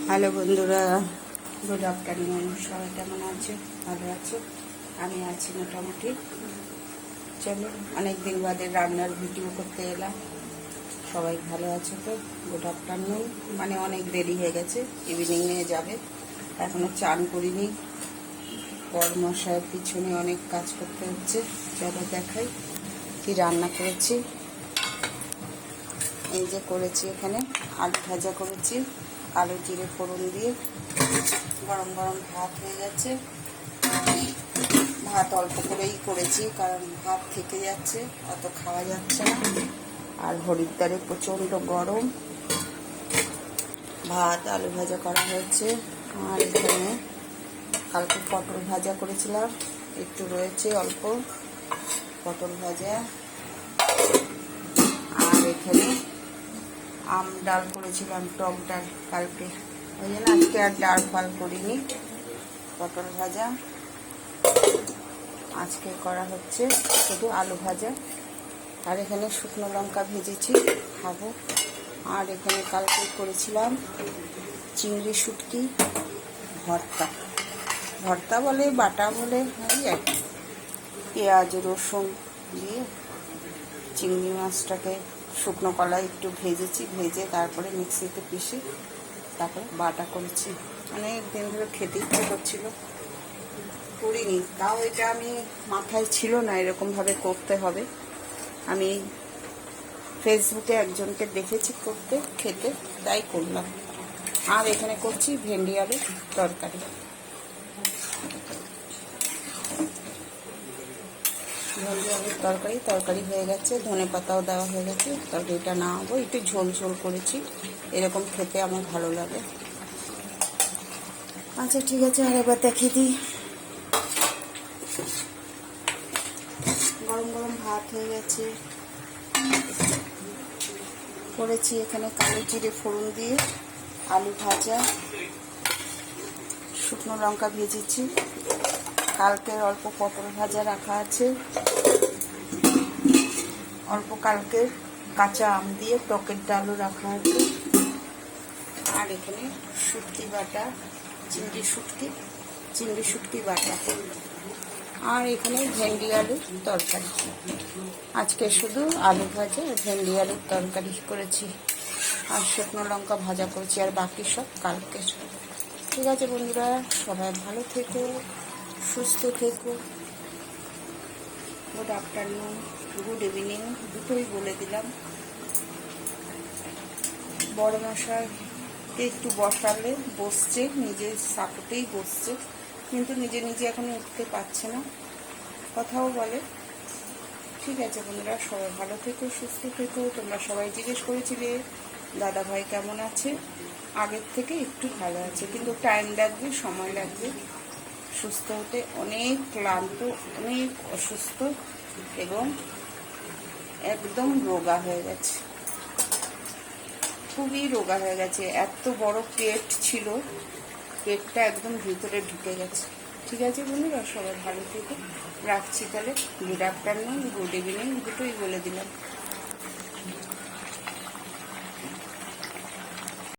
Hello বন্ধুরা, good afternoon. সবাই কেমন আছে? ভালো আছো? আমি আছি মোটামুটি। চলো, অনেক দিন বাদে রান্নার ভিডিও করতে এলাম। সবাই ভালো আছে তো? Good afternoon. মানে অনেক দেরি হয়ে গেছে, ইভিনিংয়ে যাবে, এখনো চান করিনি। বরমশাইয়ের পিছনে অনেক কাজ করতে হচ্ছে। চলো দেখাই কি রান্না করেছি। এই যে করেছি, এখানে আলু ভাজা করেছি, আলু জিরে ফোড়ন দিয়ে। গরম গরম ভাত হয়ে গেছে। ভাত অল্প করেই করেছি, কারণ ভাত থেকে যাচ্ছে, অত খাওয়া যাচ্ছে না। আর হরিদ্বারে প্রচণ্ড গরম। ভাত আলু ভাজা করা হয়েছে। আর এখানে কালকে পটল ভাজা করেছিলাম, একটু রয়েছে অল্প পটল ভাজা। আর এখানে আম ডাল করেছিলাম, টক ডাল কালকে, ওই জন্য আজকে আর ডাল ফাল করিনি। পটল ভাজা আজকে করা হচ্ছে, শুধু আলু ভাজা। আর এখানে শুকনো লঙ্কা ভেজেছি, খাবো। আর এখানে কালকে করেছিলাম চিংড়ি শুটকি ভর্তা। ভর্তা বলে বাটা বলে, ওই আর কি। পেঁয়াজ রসুন দিয়ে চিংড়ি মাছটাকে শুকনো কলায় একটু ভেজেছি, ভেজে তারপরে মিক্সিতে পিষে তারপরে বাটা করেছি। অনেক দিন ধরে খেতে ইচ্ছে করছিল, করিনি। তাও এটা আমি মাথায় ছিল না এরকমভাবে করতে হবে। আমি ফেসবুকে একজনকে দেখেছি করতে, খেতে, তাই করলাম। আর এখানে করছি ভেন্ডি আলু তরকারি। ভেন্ডি আলুর তরকারি হয়ে গেছে, ধনে পাতাও দেওয়া হয়ে গেছে। তরকারিটা নামাবো, একটু ঝোল ঝোল করেছি, এরকম খেতে আমার ভালো লাগে। আচ্ছা ঠিক আছে, আর এবার দেখিয়ে দিই। গরম গরম ভাত হয়ে গেছে। করেছি এখানে কালো জিরে ফোড়ন দিয়ে আলু ভাজা, শুকনো লঙ্কা ভেজেছি। কালকের অল্প পটল ভাজা রাখা আছে, অল্প কালকের কাঁচা আম দিয়ে টকের ডালও রাখা আছে। আর এখানে শুটকি বাটা, চিংড়ি শুটকি বাটা। আর এখানে ভেন্ডি আলুর তরকারি। আজকে শুধু আলু ভাজা ভেন্ডি আলুর তরকারি করেছি, আর শুকনো লঙ্কা ভাজা করেছি, আর বাকি সব কালকের। ঠিক আছে বন্ধুরা, সবাই ভালো থেকো, সুস্থ থেকো। গুড আফটারনুন, গুড ইভিনিং দুটোই বলে দিলাম। বড় মশাইকে একটু বসালে বসছে, নিজের সাপোর্টেই বসছে, কিন্তু নিজে নিজে এখনো উঠতে পারছে না, কথাও বলে। ঠিক আছে বন্ধুরা, সবাই ভালো থেকো, সুস্থ থেকো। তোমরা সবাই জিজ্ঞেস করেছিলে দাদা ভাই কেমন আছে। আগের থেকে একটু ভালো আছে, কিন্তু টাইম লাগবে, সময় লাগবে সুস্থ হতে। অনেক ক্লান্ত, অনেক অসুস্থ, এবং একদম রোগা হয়ে গেছে, খুবই রোগা হয়ে গেছে। এত বড় পেট ছিল, পেটটা একদম ভিতরে ঢুকে গেছে। ঠিক আছে বন্ধুরা, সবাই ভালো থেকো, রাখছি তাহলে। গুড আফটারনুন, গুড ইভিনিং দুটোই বলে দিলাম।